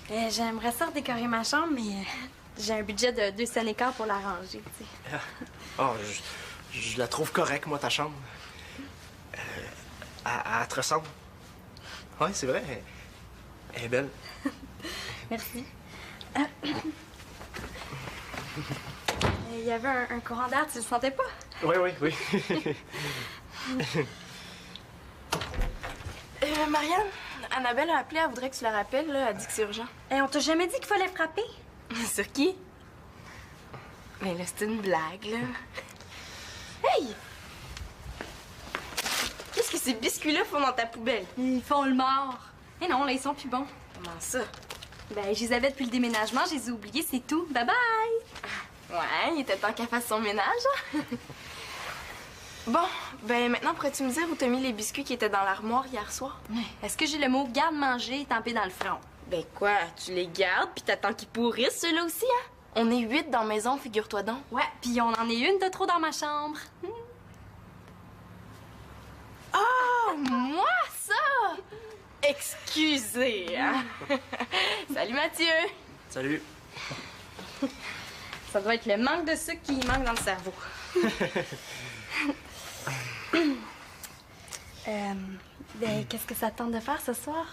J'aimerais ça redécorer ma chambre, mais j'ai un budget de 200 écarts pour la ranger, tu sais. Oh, je la trouve correcte, moi, ta chambre. Elle te ressemble. Oui, c'est vrai. Elle est belle. Merci. Il y avait un courant d'air, tu le sentais pas? Oui. Marianne, Annabelle a appelé, elle voudrait que tu la rappelles, là. Elle dit que c'est urgent. On t'a jamais dit qu'il fallait frapper? Sur qui? Mais là, c'est une blague, là. Hey! Qu'est-ce que ces biscuits-là font dans ta poubelle? Ils font le mort. Eh non, là, ils sont plus bons. Comment ça? Ben, je les avais depuis le déménagement, je les ai oubliés, c'est tout. Bye bye! Ouais, il était temps qu'elle fasse son ménage. Bon, ben maintenant, pourrais-tu me dire où t'as mis les biscuits qui étaient dans l'armoire hier soir? Est-ce que j'ai le mot garde-manger tampé dans le front? Ben quoi, tu les gardes puis t'attends qu'ils pourrissent, ceux-là aussi, hein? On est 8 dans la maison, figure-toi donc. Ouais, puis on en est une de trop dans ma chambre. Oh, moi, ça! Excusez, hein? Salut, Mathieu! Salut. Ça doit être le manque de sucre qui manque dans le cerveau. Ben, qu'est-ce que ça te tente de faire ce soir?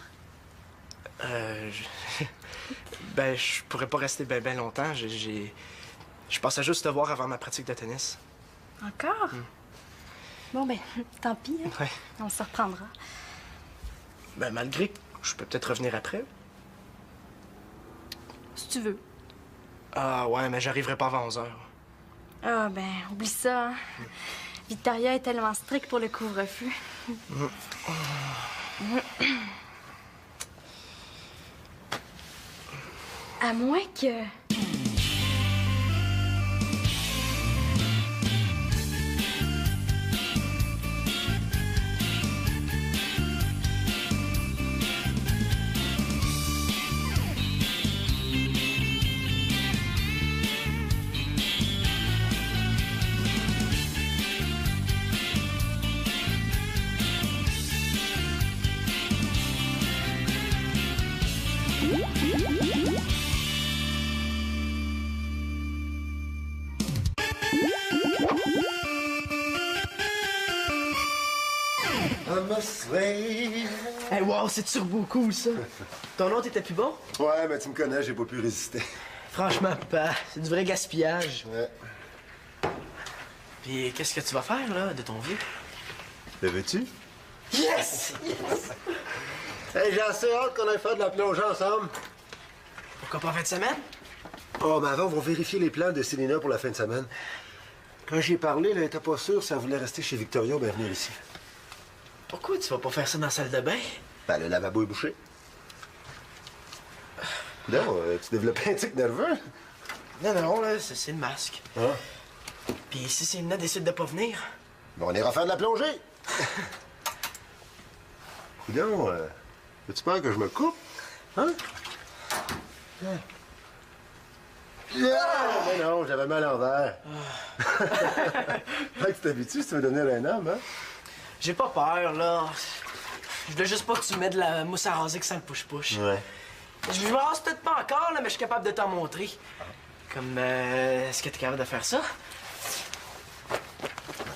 Ben, je pourrais pas rester ben longtemps. Je pensais juste te voir avant ma pratique de tennis. Encore? Bon, ben, tant pis, hein? Ouais. On se reprendra. Ben, malgré que je peux peut-être revenir après. Si tu veux. Ah ouais, mais j'arriverai pas avant 11h. Ah, ben, oublie ça, hein? Victoria est tellement stricte pour le couvre-feu. À moins que... Hey, wow, c'est turbo cool, ça. Ton autre était plus bon? Ouais, mais tu me connais, j'ai pas pu résister. Franchement, papa, c'est du vrai gaspillage. Ouais. Puis qu'est-ce que tu vas faire, là, de ton vieux? Le veux-tu? Yes! Hey, j'ai assez hâte qu'on aille faire de la plongée ensemble. Pourquoi pas en fin de semaine? Oh, mais avant, on va vérifier les plans de Célina pour la fin de semaine. Quand j'y ai parlé, elle était pas sûre si elle voulait rester chez Victoria ou bien venir ici. Pourquoi tu vas pas faire ça dans la salle de bain? Ben, le lavabo est bouché. Non, tu développes un tic nerveux? Non, là, c'est le masque. Ah. Puis si Célina décide de pas venir? Bon, on ira faire de la plongée. Non, as-tu peur que je me coupe? Hein? Mais non, j'avais mal en l'envers. Fait que tu t'habitues si tu veux devenir un homme, hein? J'ai pas peur, là. Je veux juste pas que tu me mettes de la mousse à raser que ça le push-push. Ouais. Je me rase peut-être pas encore, là, mais je suis capable de t'en montrer. Comme, est-ce que t'es capable de faire ça?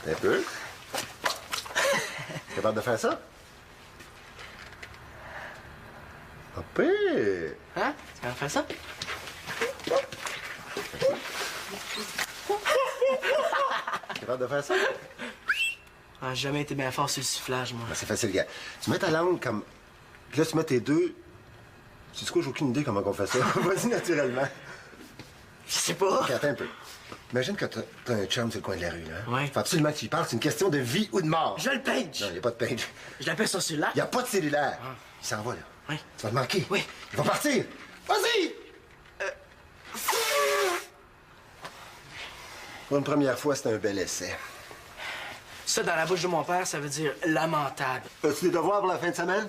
Un peu. Capable de faire ça? Pas pire. Hein? Tu capable de faire ça? Capable de faire ça? Ah, j'ai jamais été bien fort sur le sifflage, moi. Ben, c'est facile, gars. Tu mets ta langue comme... Puis là, tu mets tes deux... Tu sais quoi, j'ai aucune idée comment on fait ça. Vas-y naturellement. Je sais pas. OK, attends un peu. Imagine que t'as un chum sur le coin de la rue, là. Ouais. Faut absolument que tu y parles. C'est une question de vie ou de mort. Je le page. Non, il n'y a pas de page. Je l'appelle sur celui-là. Il n'y a pas de cellulaire. Il s'en va, là. Oui. Tu vas te manquer. Oui. Il va partir. Vas-y! Pour une première fois, c'est un bel essai. Ça, dans la bouche de mon père, ça veut dire lamentable. As-tu des devoirs pour la fin de semaine?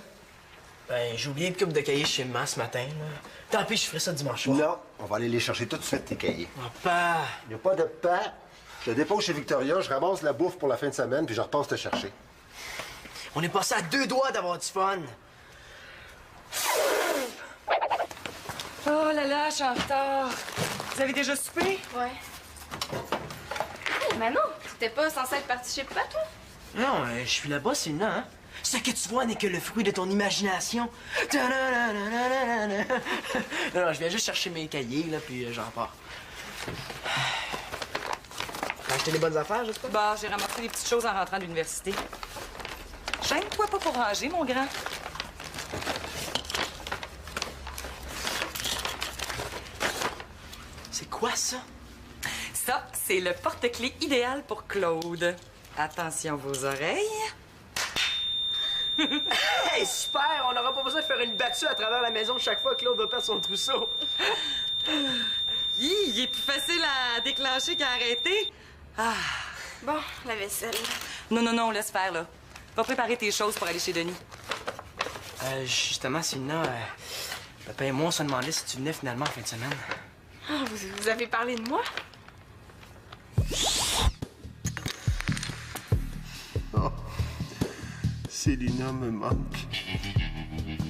Ben, j'ai oublié une coupe de cahiers chez maman ce matin, là. Tant pis, je ferai ça dimanche soir. Non, on va aller les chercher tout de suite, tes cahiers. Papa! Il n'y a pas de pas. Je te dépose chez Victoria, je ramasse la bouffe pour la fin de semaine, puis je repasse te chercher. On est passé à 2 doigts d'avoir du fun. là là, je suis en retard. Vous avez déjà soupé? Ouais. Hey, Manon, t'étais pas censée être partie chez papa, toi? Non, je suis là-bas, c'est là, hein? Ce que tu vois n'est que le fruit de ton imagination. Ta-da-da-da-da-da-da. Non, je viens juste chercher mes cahiers, là, puis j'en repars. T'as acheté des bonnes affaires, j'espère? Bah, j'ai ramassé des petites choses en rentrant de l'université. Gêne-toi pas pour ranger, mon grand. C'est quoi, ça? Ça, c'est le porte-clés idéal pour Claude. Attention vos oreilles. Hey, super! On n'aura pas besoin de faire une battue à travers la maison chaque fois que Claude va perdre son trousseau. Il est plus facile à déclencher qu'à arrêter. Ah. Bon, la vaisselle. Non, laisse faire, là. Va préparer tes choses pour aller chez Denis. Justement, Célina, papa et moi, on se demandait si tu venais finalement en fin de semaine. Ah, vous avez parlé de moi? Oh. Célina me manque. Tu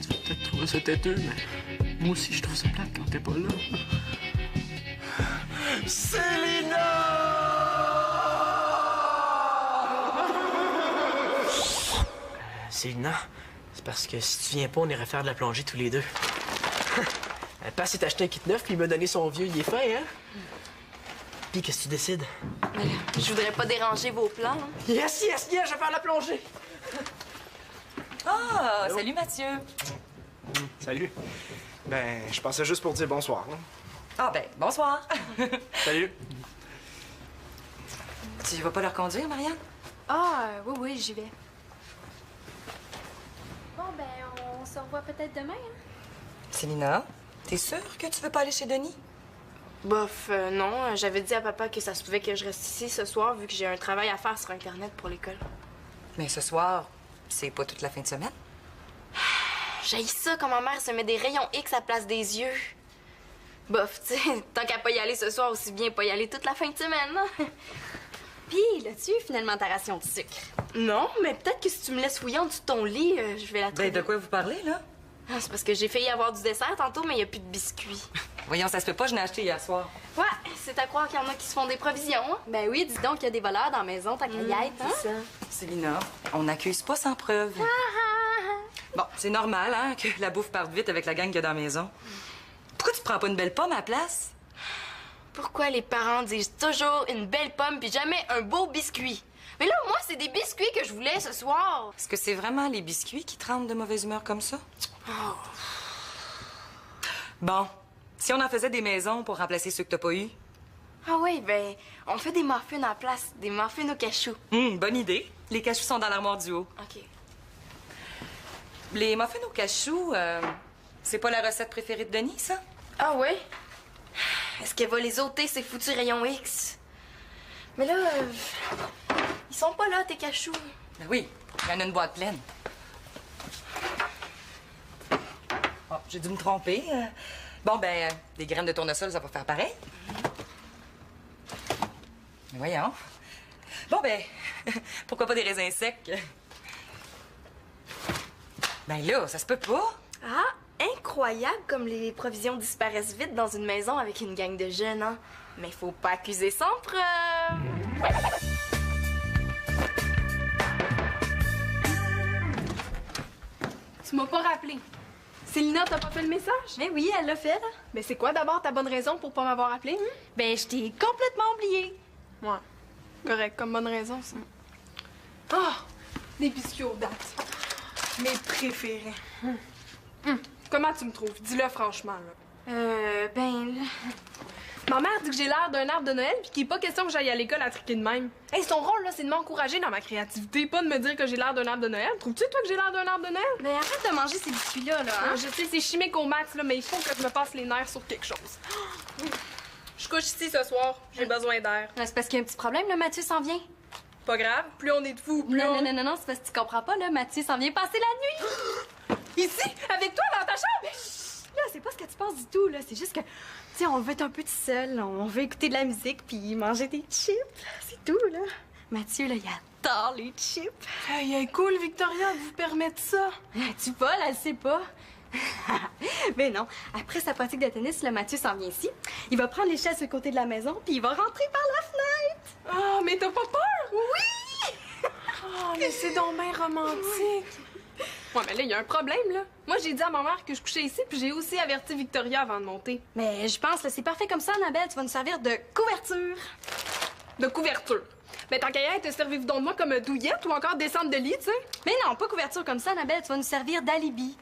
vas peut-être trouver ça têteux, mais moi aussi, je trouve ça plate quand t'es pas là. Célina, c'est parce que si tu viens pas, on irait faire de la plongée tous les deux. Papa s'est acheté un kit neuf, puis il m'a donné son vieux, il est fin, hein? Puis qu'est-ce que tu décides? Je voudrais pas déranger vos plans. Hein. Yes, je vais faire la plongée! Ah, salut Mathieu. Salut. Ben, je passais juste pour dire bonsoir. Hein? Ah ben, bonsoir. Salut. Tu vas pas leur conduire, Marianne? Ah, oui, j'y vais. Bon, ben, on se revoit peut-être demain, hein? Célina, t'es sûre que tu veux pas aller chez Denis? Bof, non. J'avais dit à papa que ça se pouvait que je reste ici ce soir, vu que j'ai un travail à faire sur Internet pour l'école. Mais ce soir, c'est pas toute la fin de semaine. J'haïs ça quand ma mère se met des rayons X à la place des yeux. Bof, tu sais, tant qu'à pas y aller ce soir, aussi bien pas y aller toute la fin de semaine, hein? Puis, l'as-tu finalement ta ration de sucre? Non, mais peut-être que si tu me laisses fouiller en dessous de ton lit, je vais la trouver. Ben, de quoi vous parlez, là? Ah, c'est parce que j'ai failli avoir du dessert tantôt, mais il y a plus de biscuits. Voyons, ça se peut pas, je n'ai acheté hier soir. Ouais, c'est à croire qu'il y en a qui se font des provisions, hein? Ben oui, dis donc qu'il y a des voleurs dans la maison, ta caillette, hein? C'est ça. Célina, on n'accuse pas sans preuve. Bon, c'est normal, hein, que la bouffe parte vite avec la gang qu'il y a dans la maison. Pourquoi tu prends pas une belle pomme à la place? Pourquoi les parents disent toujours une belle pomme puis jamais un beau biscuit? Mais là, moi, c'est des biscuits que je voulais ce soir. Est-ce que c'est vraiment les biscuits qui te rendent de mauvaise humeur comme ça? Bon, si on en faisait des maisons pour remplacer ceux que t'as pas eu? Ah oui, ben, on fait des muffins à la place, des muffins au cachou. Bonne idée. Les cachous sont dans l'armoire du haut. OK. Les muffins au cachou, c'est pas la recette préférée de Denis, ça? Ah ouais? Est-ce qu'elle va les ôter, ces foutus rayons X? Mais là, ils sont pas là, tes cachous. Ben oui, il y en a une boîte pleine. Oh, j'ai dû me tromper. Bon, ben, des graines de tournesol, ça va faire pareil. Mais voyons. Bon, ben, pourquoi pas des raisins secs? Ben là, ça se peut pas. Ah, incroyable comme les provisions disparaissent vite dans une maison avec une gang de jeunes, hein? Mais faut pas accuser sans preuve. Tu m'as pas rappelé. Célina, t'as pas fait le message? Mais oui, elle l'a fait, là. Mais c'est quoi d'abord ta bonne raison pour pas m'avoir appelé? Ben, je t'ai complètement oublié. Ouais. Correct, comme bonne raison, ça. Ah! Des biscuits aux dattes. Mes préférés. Comment tu me trouves? Dis-le franchement, là. Ben, là... Ma mère dit que j'ai l'air d'un arbre de Noël puis qu'il n'est pas question que j'aille à l'école à triquer de même. Hey, son rôle, là, c'est de m'encourager dans ma créativité, pas de me dire que j'ai l'air d'un arbre de Noël. Trouves-tu, toi, que j'ai l'air d'un arbre de Noël? Ben, arrête de manger ces biscuits-là, là, hein? Je sais, c'est chimique au max, là, mais il faut que je me passe les nerfs sur quelque chose. Je couche ici ce soir. J'ai besoin d'air. C'est parce qu'il y a un petit problème, là, Mathieu s'en vient. Pas grave. Plus on est de fous, plus on... Non, c'est parce que tu comprends pas, là. Mathieu s'en vient passer la nuit. Ici, avec toi, dans ta chambre? Là, c'est pas ce que tu penses du tout, là. C'est juste que, tu sais, on veut être un peu tout seul. On veut écouter de la musique puis manger des chips. C'est tout, là. Mathieu, là, il adore les chips. Hey, cool, Victoria, de vous permettre ça. Tu pas, là, elle sait pas. Mais non, après sa pratique de tennis, le Mathieu s'en vient ici. Il va prendre l'échelle sur le côté de la maison, puis il va rentrer par la fenêtre. Ah, mais t'as pas peur? Oui! Ah, mais c'est donc bien romantique. Ouais, mais là, il y a un problème, là. Moi, j'ai dit à ma mère que je couchais ici, puis j'ai aussi averti Victoria avant de monter. Mais je pense que c'est parfait comme ça, Annabelle. Tu vas nous servir de couverture. De couverture. Ben, tant qu'à y être, servez-vous donc de moi comme douillette ou encore descendre de lit, tu sais? Mais non, pas couverture comme ça, Annabelle. Tu vas nous servir d'alibi.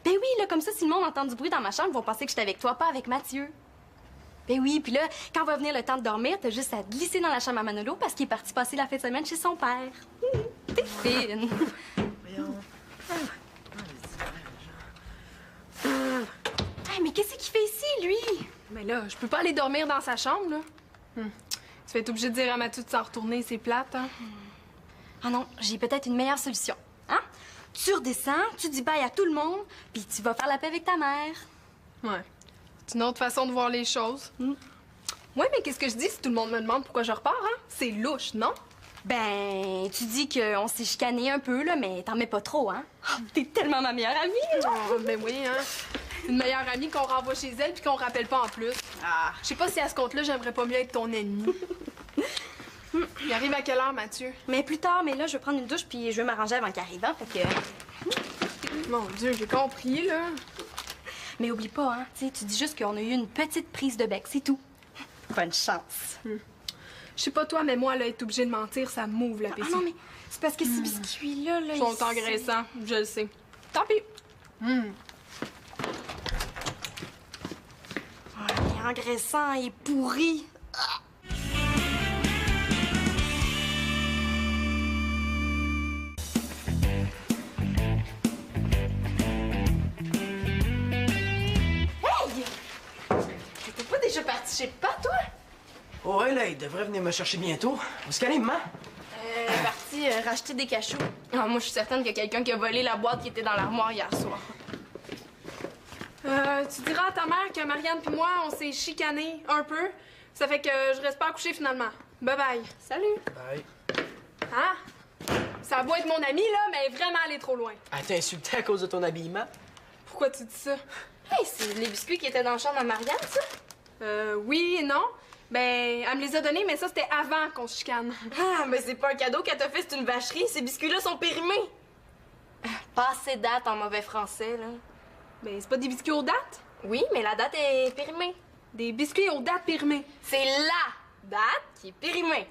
Ben oui, là, comme ça, si le monde entend du bruit dans ma chambre, ils vont penser que j'étais avec toi, pas avec Mathieu. Ben oui, puis là, quand va venir le temps de dormir, t'as juste à te glisser dans la chambre à Manolo parce qu'il est parti passer la fin de semaine chez son père. T'es fine. Hey, mais qu'est-ce qu'il fait ici, lui? Mais là, je peux pas aller dormir dans sa chambre, là. Tu vas être obligé de dire à Mathieu de s'en retourner, c'est plate, hein? Ah non, j'ai peut-être une meilleure solution. Hein? Tu redescends, tu dis bye à tout le monde, puis tu vas faire la paix avec ta mère. Ouais. C'est une autre façon de voir les choses. Ouais, mais qu'est-ce que je dis si tout le monde me demande pourquoi je repars, hein? C'est louche, non? Ben, tu dis qu'on s'est chicané un peu, là, mais t'en mets pas trop, hein? Oh, t'es tellement ma meilleure amie! Oh, ben oui, hein? Une meilleure amie qu'on renvoie chez elle puis qu'on rappelle pas en plus. Ah. Je sais pas si à ce compte-là, j'aimerais pas mieux être ton ennemi. Il arrive à quelle heure, Mathieu? Mais plus tard, mais là, je vais prendre une douche puis je vais m'arranger avant qu'il arrive, hein, fait que... Mon Dieu, j'ai compris, là. Mais oublie pas, hein, tu sais, tu dis juste qu'on a eu une petite prise de bec, c'est tout. Bonne chance. Je sais pas toi, mais moi, là, être obligée de mentir, ça m'ouvre l'appétit. Ah non, mais c'est parce que ces biscuits-là, là... Ils sont engraissants, je le sais. Tant pis. Ah, il est engraissant, il est pourri. Hey! T'es pas déjà parti chez pas, toi? Ouais, là, il devrait venir me chercher bientôt. Où est-ce qu'elle est, maman? Parti racheter des cachous. Ah, moi, je suis certaine qu'il y a quelqu'un qui a volé la boîte qui était dans l'armoire hier soir. Tu diras à ta mère que Marianne puis moi, on s'est chicanés un peu. Ça fait que je reste pas à coucher finalement. Bye bye. Salut. Bye. Hein? Ça a beau être mon ami, là, mais vraiment aller trop loin. Elle t'a insulté à cause de ton habillement? Pourquoi tu dis ça? Hey, c'est les biscuits qui étaient dans la chambre à Marianne, ça? Oui et non. Ben, elle me les a donnés, mais ça, c'était avant qu'on se chicane. Ah, mais c'est pas un cadeau qu'elle t'a fait, c'est une vacherie. Ces biscuits-là sont périmés. Passé date en mauvais français, là. Ben, c'est pas des biscuits aux dates? Oui, mais la date est périmée. Des biscuits aux dates périmées. C'est la date qui est périmée.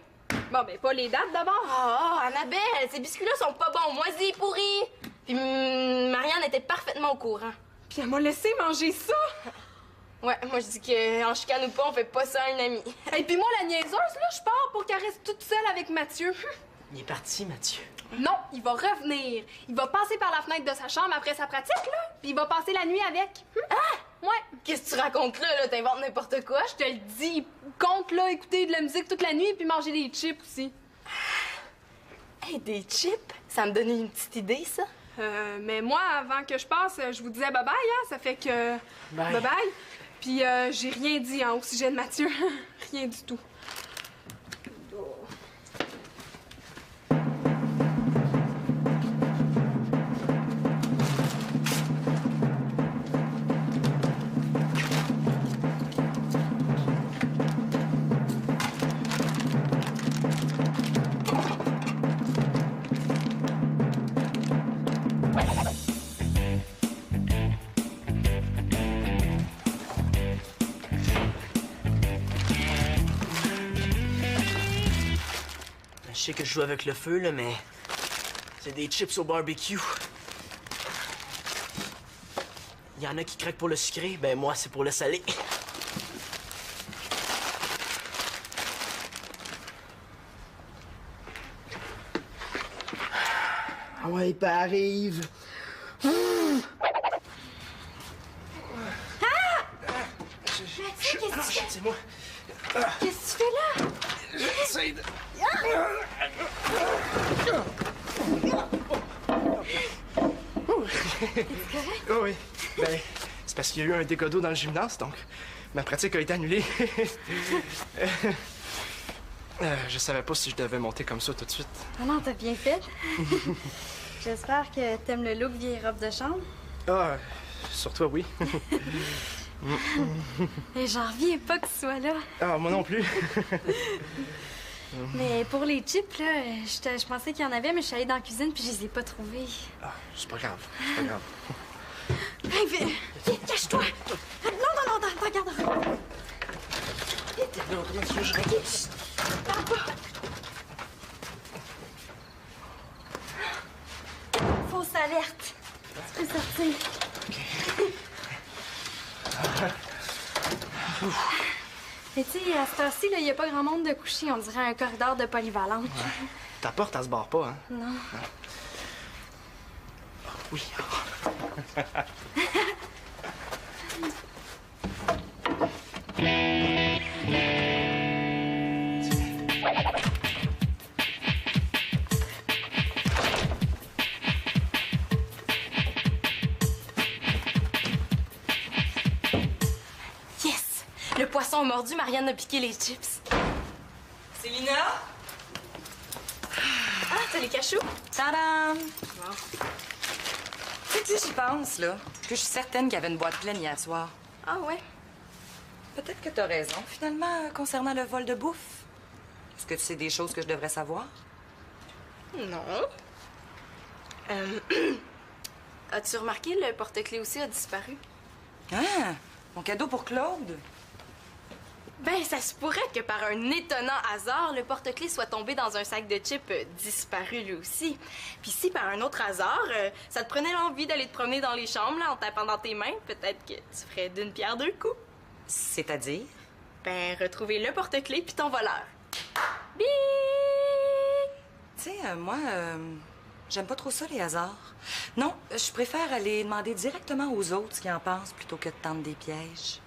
Bon, ben, pas les dates d'abord. Oh, Annabelle, ces biscuits-là sont pas bons, moisis, pourris. Puis Marianne était parfaitement au courant. Puis elle m'a laissé manger ça. Ouais, moi je dis qu'en chicane ou pas, on fait pas ça à une amie. Et puis moi, la niaiseuse, là, je pars pour qu'elle reste toute seule avec Mathieu. Il est parti, Mathieu. Non, il va revenir. Il va passer par la fenêtre de sa chambre après sa pratique, là. Puis il va passer la nuit avec. Ah! Ouais. Qu'est-ce que tu racontes là? T'inventes n'importe quoi? Je te le dis. Compte, là, écouter de la musique toute la nuit puis manger des chips aussi. Hey, des chips? Ça me donne une petite idée, ça. Mais moi, avant que je passe, je vous disais bye-bye, hein. Ça fait que... Bye. Bye-bye. Puis j'ai rien dit, hein, au sujet de Mathieu. Rien du tout. Je sais que je joue avec le feu, là, mais c'est des chips au barbecue. Il y en a qui craquent pour le sucré, ben moi, c'est pour le salé. Ah ouais, pas arrive. C'est moi. Qu'est-ce que tu fais là? J'essaie de... Oh oui. Ben, c'est parce qu'il y a eu un dégât d'eau dans le gymnase, donc ma pratique a été annulée. Je savais pas si je devais monter comme ça tout de suite. Ah non, t'as bien fait. J'espère que t'aimes le look vieille robe de chambre. Ah, sur toi, oui. Et j'en reviens pas que tu sois là. Ah, moi non plus. Mais pour les chips, là, je pensais qu'il y en avait, mais je suis allée dans la cuisine puis je les ai pas trouvés. Ah, c'est pas grave, c'est pas grave. Hey, vite, cache-toi! Non, dans le garde-robe. Non, bien sûr, je reste. Fausse alerte. Tu peux sortir. Mais tu sais, à cette heure-ci, il n'y a pas grand monde de coucher. On dirait un corridor de polyvalente. Ouais. Ta porte, elle se barre pas, hein? Non. Oui. Yes! Le poisson a mordu, Marianne a piqué les chips. Célina? Ah, t'as les cachous? Tadam! Tu sais, j'y pense, là. Que je suis certaine qu'il y avait une boîte pleine hier soir. Ah ouais? Peut-être que t'as raison, finalement, concernant le vol de bouffe. Est-ce que tu sais des choses que je devrais savoir? Non. As-tu remarqué, le porte-clés aussi a disparu? Ah! Mon cadeau pour Claude? Ben, ça se pourrait que par un étonnant hasard, le porte-clés soit tombé dans un sac de chips disparu lui aussi. Puis si par un autre hasard, ça te prenait l'envie d'aller te promener dans les chambres là, en tapant dans tes mains, peut-être que tu ferais d'une pierre deux coups. C'est-à-dire? Ben, retrouver le porte-clés puis ton voleur. Bing! Tu sais, moi, j'aime pas trop ça, les hasards. Non, je préfère aller demander directement aux autres ce qu'ils en pensent plutôt que de tendre des pièges.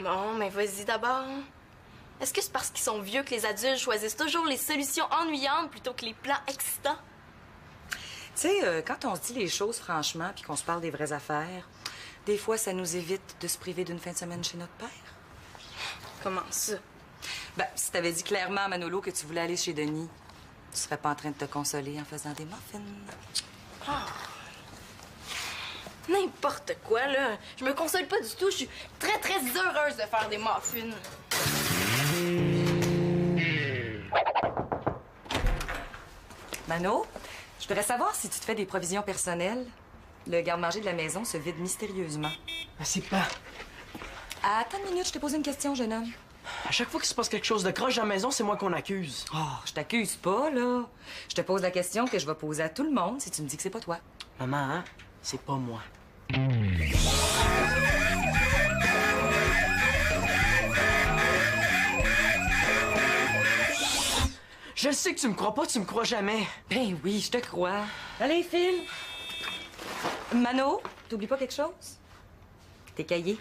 Bon, mais vas-y d'abord. Est-ce que c'est parce qu'ils sont vieux que les adultes choisissent toujours les solutions ennuyantes plutôt que les plans excitants? Tu sais, quand on se dit les choses franchement puis qu'on se parle des vraies affaires, des fois, ça nous évite de se priver d'une fin de semaine chez notre père. Comment ça? Ben, si t'avais dit clairement à Manolo que tu voulais aller chez Denis, tu serais pas en train de te consoler en faisant des muffins. N'importe quoi, là. Je me console pas du tout. Je suis très, très heureuse de faire des muffins. Mano, je voudrais savoir si tu te fais des provisions personnelles. Le garde-manger de la maison se vide mystérieusement. Mais c'est pas. Attends une minute, je te pose une question, jeune homme. À chaque fois qu'il se passe quelque chose de croche dans la maison, c'est moi qu'on accuse. Oh, je t'accuse pas, là. Je te pose la question que je vais poser à tout le monde si tu me dis que c'est pas toi. Maman, hein? C'est pas moi. Je sais que tu me crois pas, tu me crois jamais. Ben oui, je te crois. Allez, file. Mano, t'oublies pas quelque chose? Tes cahiers.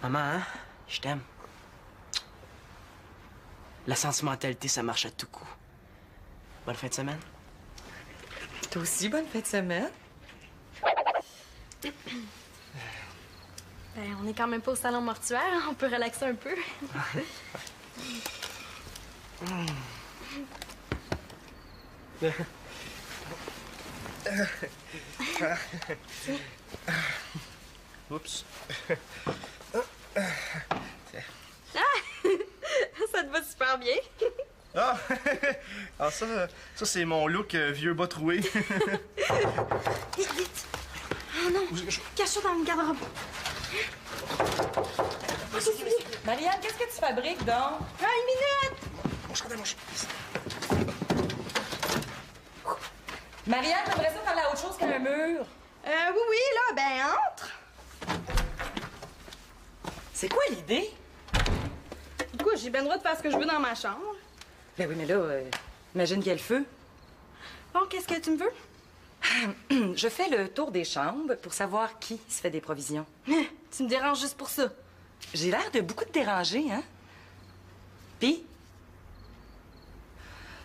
Maman, hein? Je t'aime. La sentimentalité, ça marche à tout coup. Bonne fin de semaine. Toi aussi, bonne fin de semaine. Ben, on est quand même pas au salon mortuaire. Hein? On peut relaxer un peu. Oups. Ça te va super bien. Ah! Ah, ça c'est mon look vieux bas troué. Vite, vite. Oh non, cache-toi dans le garde-robe. Marianne, qu'est-ce que tu fabriques, donc? Une minute! Marianne, t'aimerais ça parler à autre chose qu'un mur? Oui, là, ben, entre. C'est quoi l'idée? Écoute, j'ai bien le droit de faire ce que je veux dans ma chambre. Ben oui, mais là, imagine qu'il y a le feu. Bon, qu'est-ce que tu me veux? Je fais le tour des chambres pour savoir qui se fait des provisions. Tu me déranges juste pour ça. J'ai l'air de beaucoup te déranger, hein? Puis?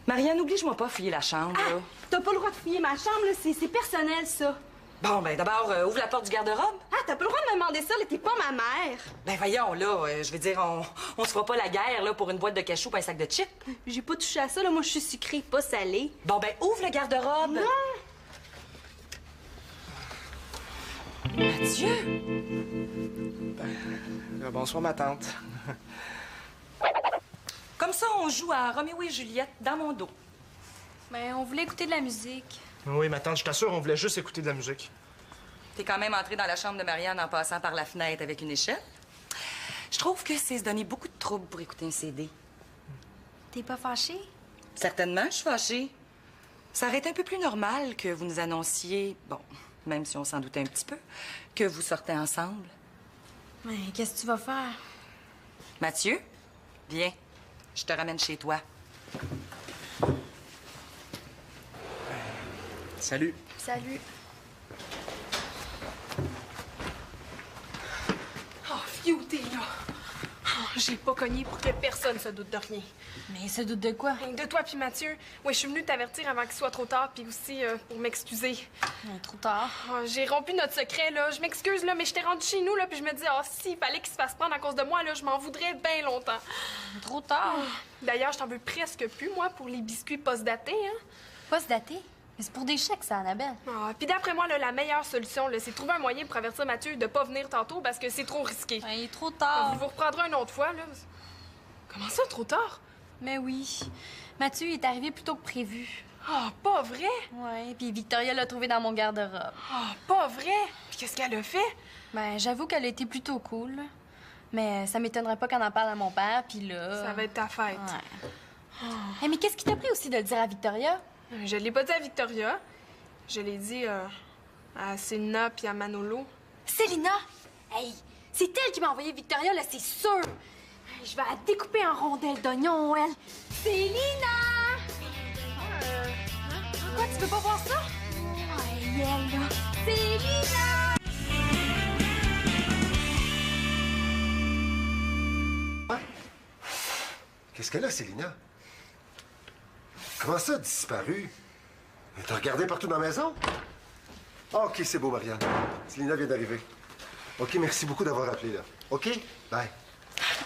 Marianne, oblige-moi pas à fouiller la chambre, là. T'as pas le droit de fouiller ma chambre, là. C'est personnel, ça. Bon, ben d'abord, ouvre la porte du garde-robe. Ah, t'as pas le droit de me demander ça, là, t'es pas ma mère. Ben voyons, là, je veux dire, on se fera pas la guerre, là, pour une boîte de cachou et un sac de chips. J'ai pas touché à ça, là, moi je suis sucrée, pas salée. Bon, ben ouvre le garde-robe. Non! Mathieu! Bonsoir, ma tante. Comme ça, on joue à Roméo et Juliette dans mon dos. Ben, on voulait écouter de la musique. Oui, ma tante, je t'assure, on voulait juste écouter de la musique. T'es quand même entré dans la chambre de Marianne en passant par la fenêtre avec une échelle. Je trouve que c'est se donner beaucoup de trouble pour écouter un CD. T'es pas fâchée? Certainement, je suis fâchée. Ça aurait été un peu plus normal que vous nous annonciez, bon, même si on s'en doutait un petit peu, que vous sortez ensemble. Ben, qu'est-ce que tu vas faire? Mathieu, viens, je te ramène chez toi. Salut. Salut. Oh, Fiou, t'es là. Oh, j'ai pas cogné pour que personne se doute de rien. Mais se doute de quoi? De toi puis Mathieu. Oui, je suis venue t'avertir avant qu'il soit trop tard, puis aussi pour m'excuser. Trop tard. Oh, j'ai rompu notre secret, là. Je m'excuse, là, mais je t'ai rendu chez nous, là, puis je me dis, oh, s'il fallait qu'il se fasse prendre à cause de moi, là, je m'en voudrais bien longtemps. Trop tard. D'ailleurs, je t'en veux presque plus, moi, pour les biscuits post-datés, hein. Pas se dater. Mais c'est pour des chèques, ça, Annabelle. Ah, puis d'après moi, là, la meilleure solution, là, c'est de trouver un moyen pour avertir Mathieu de pas venir tantôt parce que c'est trop risqué. Ben, il est trop tard. Vous vous reprendrez une autre fois, là. Comment ça, trop tard? Mais oui. Mathieu il est arrivé plus tôt que prévu. Ah, pas vrai? Ouais, puis Victoria l'a trouvé dans mon garde-robe. Ah, pas vrai? Puis qu'est-ce qu'elle a fait? Ben, j'avoue qu'elle a été plutôt cool. Mais ça m'étonnerait pas qu'on en parle à mon père, puis là... Ça va être ta fête. Ouais. Hey, mais qu'est-ce qui t'a pris aussi de le dire à Victoria? Je l'ai pas dit à Victoria. Je l'ai dit à Célina puis à Manolo. Célina! Hey, c'est elle qui m'a envoyé Victoria, là, c'est sûr! Hey, je vais la découper en rondelles d'oignon, elle. Célina! Quoi, tu veux pas voir ça? Oh, elle, là. Célina! Qu'est-ce qu'elle a, Célina? Comment ça, disparu? Elle t'a regardé partout dans la maison? Ah, OK, c'est beau, Marianne. Célina vient d'arriver. OK, merci beaucoup d'avoir appelé, là. OK? Bye.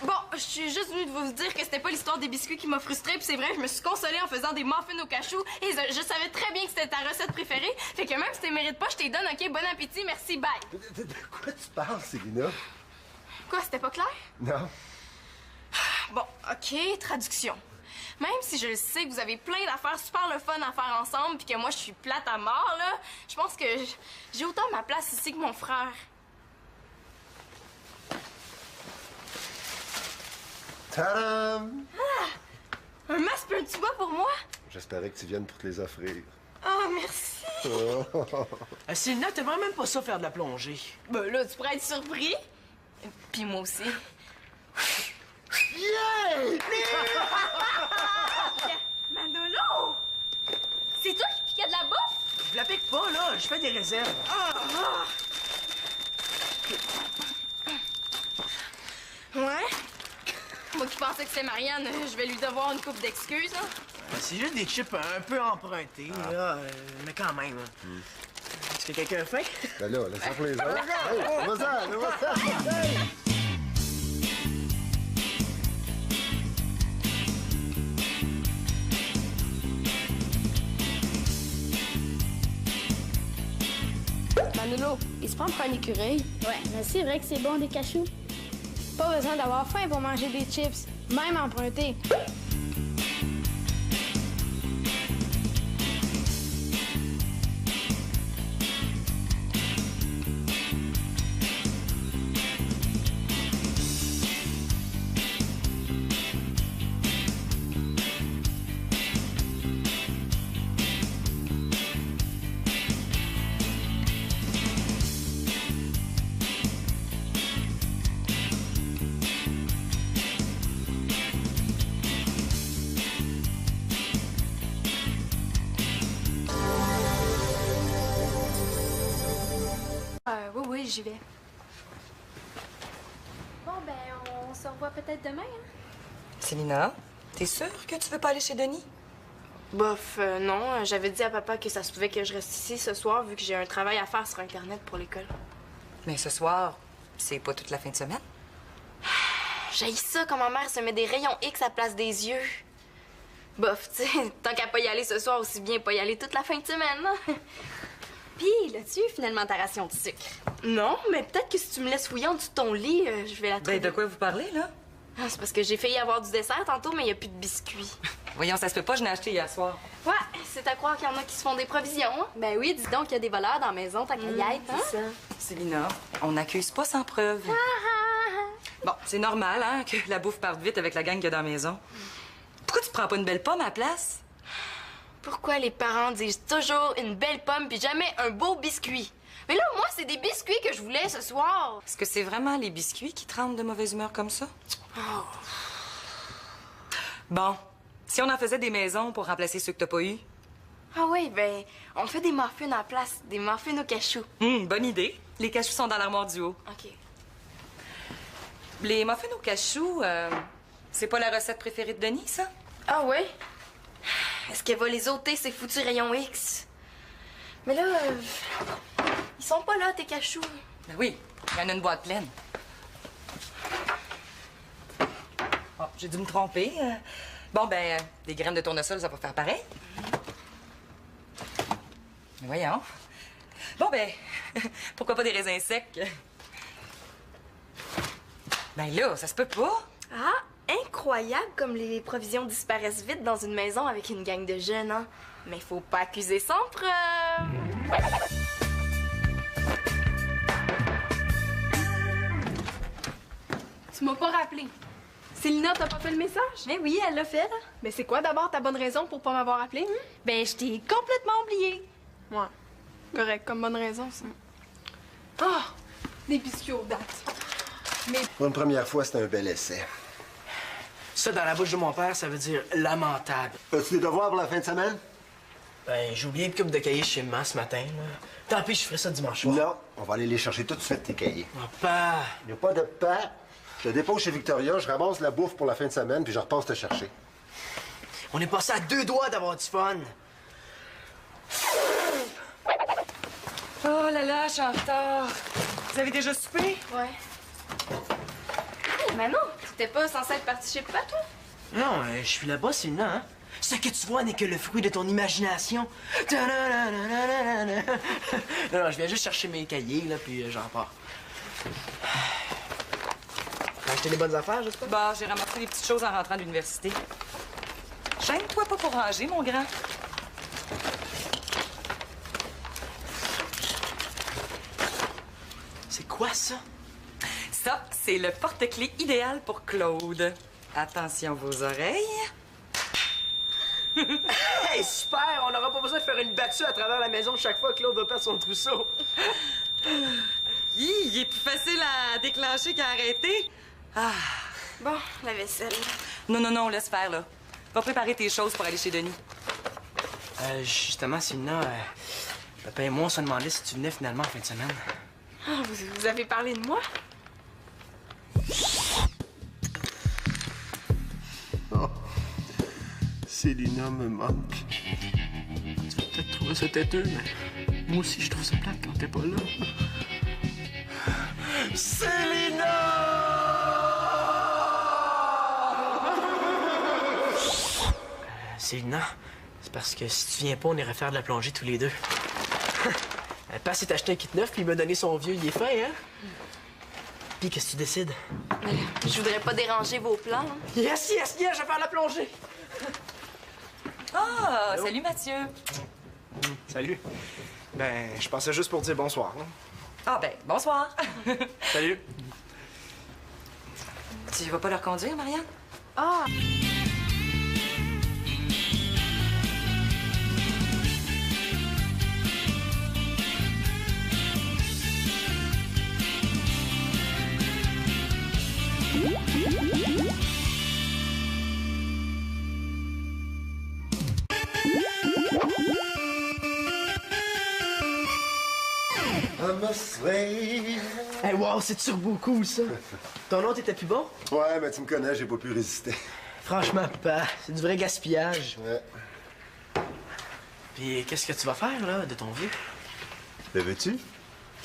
Bon, je suis juste venue de vous dire que c'était pas l'histoire des biscuits qui m'a frustrée, puis c'est vrai, je me suis consolée en faisant des muffins au cachou, et je savais très bien que c'était ta recette préférée, fait que même si tu mérites pas, je t'ai donne, OK? Bon appétit, merci, bye! De quoi tu parles, Célina? Quoi, c'était pas clair? Non. Bon, OK, traduction. Même si je le sais que vous avez plein d'affaires super le fun à faire ensemble, puis que moi, je suis plate à mort, là, je pense que j'ai autant ma place ici que mon frère. Tadam! Un masque et un tuba pour moi? J'espérais que tu viennes pour te les offrir. Ah, merci! Célina, t'aimerais même pas ça faire de la plongée. Ben là, tu pourrais être surpris. Puis moi aussi. Yeah! Manolo! C'est toi qui piquais de la bouffe? Je la pique pas, là. Je fais des réserves. Ouais? Moi qui pensais que c'était Marianne, je vais lui devoir une coupe d'excuses, hein? C'est juste des chips un peu empruntés, là. Mais quand même. Hein. Est-ce que quelqu'un a faim? Ben là, laisse-en pour les autres. Hey, vas-y, vas-y! Hey! Manolo, il se prend pour un écureuil. Ouais, mais c'est vrai que c'est bon des cachous. Pas besoin d'avoir faim pour manger des chips, même emprunté. Oui, j'y vais. Bon, ben, on se revoit peut-être demain, hein? Célina, t'es sûre que tu veux pas aller chez Denis? Bof, non. J'avais dit à papa que ça se pouvait que je reste ici ce soir vu que j'ai un travail à faire sur Internet pour l'école. Mais ce soir, c'est pas toute la fin de semaine? J'haïs ça quand ma mère se met des rayons X à place des yeux. Bof, tu sais, tant qu'à pas y aller ce soir, aussi bien pas y aller toute la fin de semaine. Pis, l'as-tu finalement ta ration de sucre? Non, mais peut-être que si tu me laisses fouiller en dessous de ton lit, je vais la trouver. Ben, de quoi vous parlez, là? Ah, c'est parce que j'ai failli avoir du dessert tantôt, mais il n'y a plus de biscuits. Voyons, ça se peut pas, je l'ai acheté hier soir. Ouais, c'est à croire qu'il y en a qui se font des provisions, hein? Ben oui, dis donc qu'il y a des voleurs dans la maison, ta caillette, hein? C'est ça. Célina, on n'accuse pas sans preuve. Bon, c'est normal, hein, que la bouffe parte vite avec la gang qu'il y a dans la maison. Pourquoi tu prends pas une belle pomme à la place? Pourquoi les parents disent toujours une belle pomme puis jamais un beau biscuit? Mais là, moi, c'est des biscuits que je voulais ce soir. Est-ce que c'est vraiment les biscuits qui te rendent de mauvaise humeur comme ça? Bon, si on en faisait des maisons pour remplacer ceux que t'as pas eu? Ah oui, ben, on fait des muffins à la place, des muffins au cachou. Bonne idée. Les cachous sont dans l'armoire du haut. OK. Les muffins au cachou, c'est pas la recette préférée de Denis, ça? Ah oui? Est-ce qu'elle va les ôter, ces foutus rayons X? Mais là, ils sont pas là, tes cachous. Ben oui, il y en a une boîte pleine. Oh, j'ai dû me tromper. Bon, ben, des graines de tournesol, ça va faire pareil. Voyons. Bon, ben, pourquoi pas des raisins secs? Ben là, ça se peut pas. Ah, incroyable comme les provisions disparaissent vite dans une maison avec une gang de jeunes, hein? Mais faut pas accuser sans preuve. Tu m'as pas rappelé. Célina, t'as pas fait le message? Mais oui, elle l'a fait, là. Mais c'est quoi d'abord ta bonne raison pour pas m'avoir appelé? Ben, je t'ai complètement oublié. Ouais. Correct, comme bonne raison, ça. Ah! Des biscuits aux dates. Mais Pour une première fois, c'était un bel essai. Ça, dans la bouche de mon père, ça veut dire lamentable. As-tu des devoirs pour la fin de semaine? Ben, j'ai oublié une coupe de cahiers chez maman ce matin, là. Tant pis, je ferai ça dimanche soir. Non, on va aller les chercher tout de suite, tes cahiers. Papa! Il n'y a pas de pas. Je te dépose chez Victoria, je ramasse la bouffe pour la fin de semaine, puis je repasse te chercher. On est passé à 2 doigts d'avoir du fun. Oh là là, je suis en retard. Vous avez déjà soupé? Ouais. Hey, Manon, t'étais pas censée être partie chez papa, toi? Non, je suis là-bas, c'est là, hein? Ce que tu vois n'est que le fruit de ton imagination. Ta-da-da-da-da-da-da. Non, je viens juste chercher mes cahiers, là, puis j'en pars. T'as acheté des bonnes affaires, j'espère? Bah, j'ai ramassé des petites choses en rentrant de l'université. Gêne-toi pas pour ranger, mon grand. C'est quoi, ça? Ça, c'est le porte-clés idéal pour Claude. Attention vos oreilles. Hey, super! On n'aura pas besoin de faire une battue à travers la maison chaque fois que Claude va perdre son trousseau. Il est plus facile à déclencher qu'à arrêter. Ah. Bon, la vaisselle. Non, laisse faire, là. Va préparer tes choses pour aller chez Denis. Justement, Célina, papa et moi, on se demandait si tu venais finalement en fin de semaine. Ah, vous avez parlé de moi? Oh. Célina me manque. Tu vas peut-être trouver ça têteux, mais moi aussi, je trouve ça plate quand t'es pas là. Célina, c'est parce que si tu viens pas, on irait faire de la plongée tous les deux. Papa s'est acheté un kit neuf, puis il m'a donné son vieux. Il est fin, hein? Puis, qu'est-ce que tu décides? Je voudrais pas déranger vos plans. Hein. Yes, je vais faire la plongée! Ah, salut Mathieu. Salut. Ben, je passais juste pour dire bonsoir. Hein. Ah ben, bonsoir. Salut. Tu vas pas leur conduire, Marianne? Ah! I'm a slave. Hey, wow, c'est turbo cool, ça! Ton nom, t'étais plus bon? Ouais, mais tu me connais, j'ai pas pu résister. Franchement, papa, c'est du vrai gaspillage. Ouais. Puis qu'est-ce que tu vas faire, là, de ton vieux? Le veux-tu?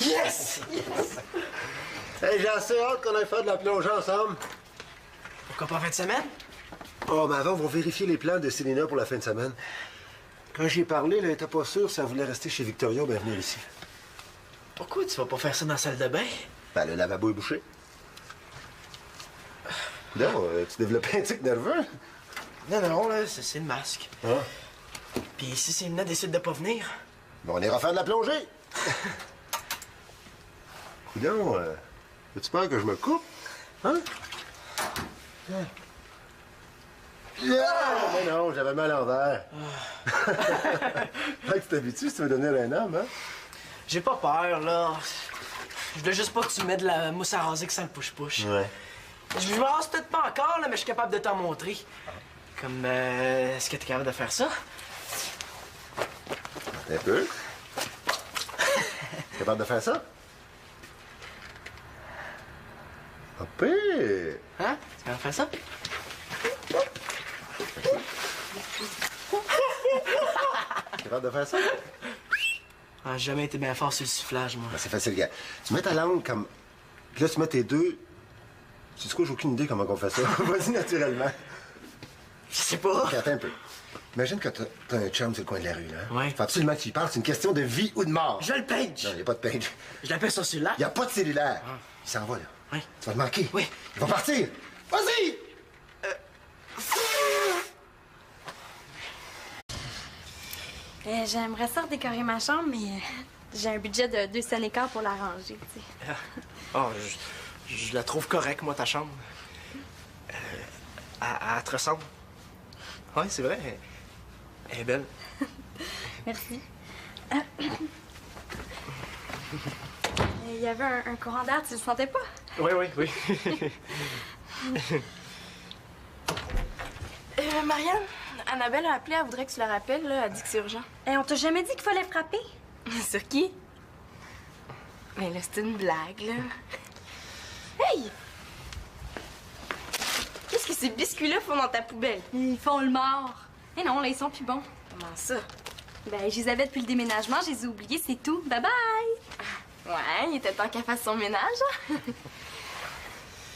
Yes! Hey, j'ai assez hâte qu'on aille faire de la plongée ensemble. Pourquoi pas en fin de semaine? Oh, mais avant, on va vérifier les plans de Célina pour la fin de semaine. Quand j'y ai parlé, elle était pas sûre si elle voulait rester chez Victoria ou bien venir ici. Pourquoi tu vas pas faire ça dans la salle de bain? Ben, le lavabo est bouché. Non, tu développes un tic nerveux? Non, là, c'est le masque. Ah. Puis si Célina décide de pas venir? Ben, on ira faire de la plongée. Coudonc, as-tu peur que je me coupe? Hein? Mais non, j'avais mal à l'envers. Fait que tu t'habitues si tu veux devenir un homme, hein? J'ai pas peur, là. Je veux juste pas que tu mets de la mousse à raser que ça le push-push. Ouais. Je me rase peut-être pas encore, là, mais je suis capable de t'en montrer. Comme, est-ce que t'es capable de faire ça? Un peu. Capable de faire ça? Pas pire. Hein? Tu capable de faire ça? Capable de faire ça? Ah, j'ai jamais été bien fort sur le sifflage, moi. Ben, c'est facile, gars. Tu mets ta langue comme... Puis là, tu mets tes deux... Tu sais quoi, j'ai aucune idée comment on fait ça. Vas-y naturellement. Je sais pas. OK, attends un peu. Imagine que t'as un chum sur le coin de la rue, là. Ouais. Faut absolument que tu y parles. C'est une question de vie ou de mort. Je le page! Non, il n'y a pas de page. Je l'appelle sur celui-là. Il n'y a pas de cellulaire. Il s'en va, là. Oui. Tu vas te manquer. Oui. Il va partir. Vas-y! J'aimerais ça redécorer ma chambre, mais j'ai un budget de 2 cents et quart pour la ranger, tu sais. Oh, je la trouve correcte, moi, ta chambre. Elle te ressemble. Ouais, c'est vrai. Elle est belle. Merci. Il y avait un courant d'air, tu le sentais pas? Oui. Marianne, Annabelle a appelé, elle voudrait que tu la rappelles, là. Elle dit que c'est urgent. On t'a jamais dit qu'il fallait frapper? Sur qui? Mais là, c'est une blague, là. Hey! Qu'est-ce que ces biscuits-là font dans ta poubelle? Ils font le mort. Eh non, là, ils sont plus bons. Comment ça? Ben, je les avais depuis le déménagement, je les ai oubliés, c'est tout. Bye bye! Ouais, il était temps qu'elle fasse son ménage.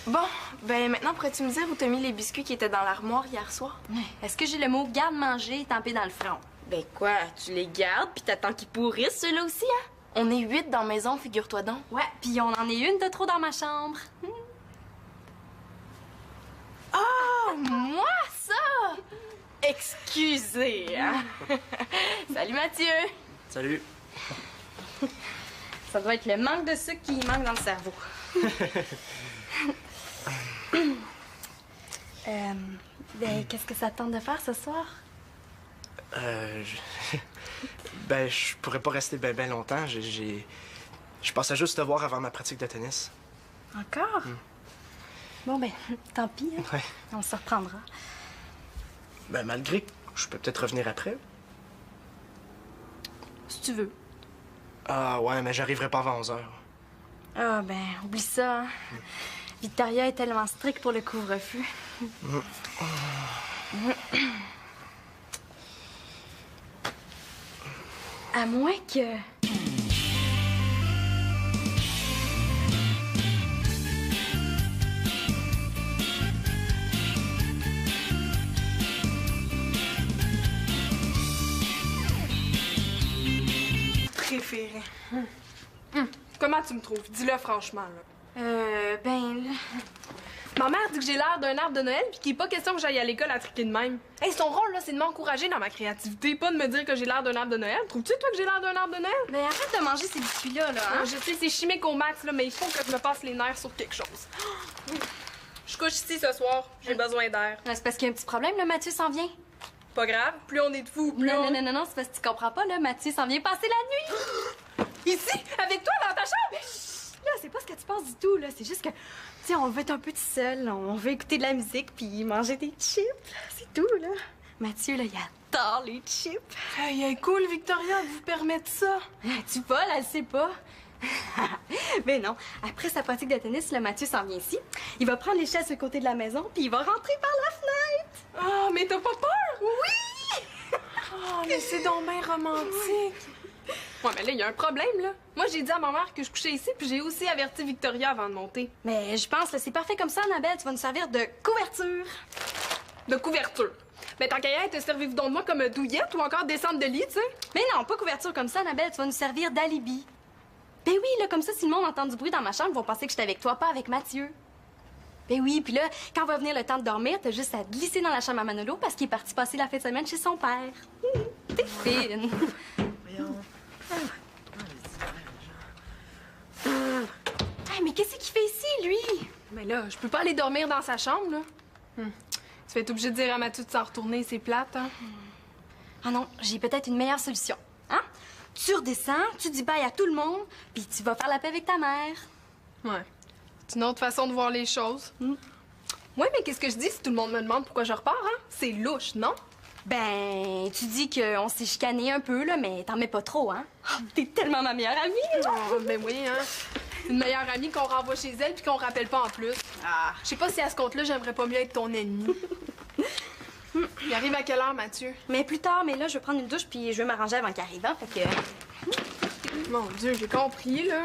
Bon, ben maintenant, pourrais-tu me dire où t'as mis les biscuits qui étaient dans l'armoire hier soir? Est-ce que j'ai le mot garde-manger estampé dans le front? Ben quoi, tu les gardes puis t'attends qu'ils pourrissent, ceux-là aussi, hein? On est 8 dans la maison, figure-toi donc. Ouais, puis on en est une de trop dans ma chambre. Oh, moi, ça! Excusez, hein? Salut, Mathieu! Salut. Ça doit être le manque de sucre qui manque dans le cerveau. Ben, qu'est-ce que ça te tente de faire ce soir? Ben, je pourrais pas rester ben longtemps. Je pensais juste te voir avant ma pratique de tennis. Encore? Bon, ben, tant pis. Hein. Ouais. On se reprendra. Ben, malgré que je peux peut-être revenir après. Si tu veux. Ah, ouais, mais j'arriverai pas avant 11h. Ah, ben, oublie ça. Hein. Victoria est tellement stricte pour le couvre-feu. À moins que... Préféré. Comment tu me trouves? Dis-le franchement, là. Ben, là... Ma mère dit que j'ai l'air d'un arbre de Noël puis qu'il n'est pas question que j'aille à l'école à triquer de même. Hey, son rôle, là, c'est de m'encourager dans ma créativité, pas de me dire que j'ai l'air d'un arbre de Noël. Trouves-tu, toi, que j'ai l'air d'un arbre de Noël? Ben, arrête de manger ces biscuits-là, là, hein? Je sais, c'est chimique au max, là, mais il faut que je me passe les nerfs sur quelque chose. Je couche ici ce soir. J'ai besoin d'air. C'est parce qu'il y a un petit problème, là, Mathieu s'en vient. Pas grave, plus on est de fous, plus on... Non, c'est parce que tu comprends pas, là, Mathieu s'en vient passer la nuit! Ici, avec toi, dans ta chambre? Là, c'est pas ce que tu penses du tout, là. C'est juste que, tu sais, on veut être un peu tout seul. On veut écouter de la musique puis manger des chips. C'est tout, là. Mathieu, là, il adore les chips. Hey, elle est cool, Victoria, de vous permettre ça. Tu voles, elle sait pas. Mais non, après sa pratique de tennis, le Mathieu s'en vient ici. Il va prendre l'échelle sur le côté de la maison puis il va rentrer par la fenêtre. Ah, mais t'as pas peur? Oui! Oh, mais c'est donc bien romantique. Ouais, mais là, il y a un problème, là. Moi, j'ai dit à ma mère que je couchais ici, puis j'ai aussi averti Victoria avant de monter. Mais je pense que c'est parfait comme ça, Annabelle. Tu vas nous servir de couverture. De couverture. Mais tant qu'à y être, servez-vous donc de moi comme douillette ou encore descendre de lit, tu sais? Mais non, pas couverture comme ça, Annabelle. Tu vas nous servir d'alibi. Ben oui, là, comme ça, si le monde entend du bruit dans ma chambre, ils vont penser que j'étais avec toi, pas avec Mathieu. Ben oui, puis là, quand va venir le temps de dormir, t'as juste à glisser dans la chambre à Manolo parce qu'il est parti passer la fin de semaine chez son père. T'es fine. Voyons. Hey, mais qu'est-ce qu'il fait ici, lui? Mais là, je peux pas aller dormir dans sa chambre, là. Tu vas être obligé de dire à Mathieu de s'en retourner, c'est plate, hein? Ah non, j'ai peut-être une meilleure solution. Hein? Tu redescends, tu dis bye à tout le monde, puis tu vas faire la paix avec ta mère. Ouais. C'est une autre façon de voir les choses. Ouais, mais qu'est-ce que je dis si tout le monde me demande pourquoi je repars, hein? C'est louche, non? Ben, tu dis qu'on s'est chicané un peu, là, mais t'en mets pas trop, hein? Oh, t'es tellement ma meilleure amie! Oh, ben oui, hein? Une meilleure amie qu'on renvoie chez elle puis qu'on rappelle pas en plus. Ah, je sais pas si à ce compte-là, j'aimerais pas mieux être ton ennemi. Il arrive à quelle heure, Mathieu? Mais plus tard, mais là, je vais prendre une douche puis je vais m'arranger avant qu'il arrive, hein? Fait que... Mon Dieu, j'ai compris, là.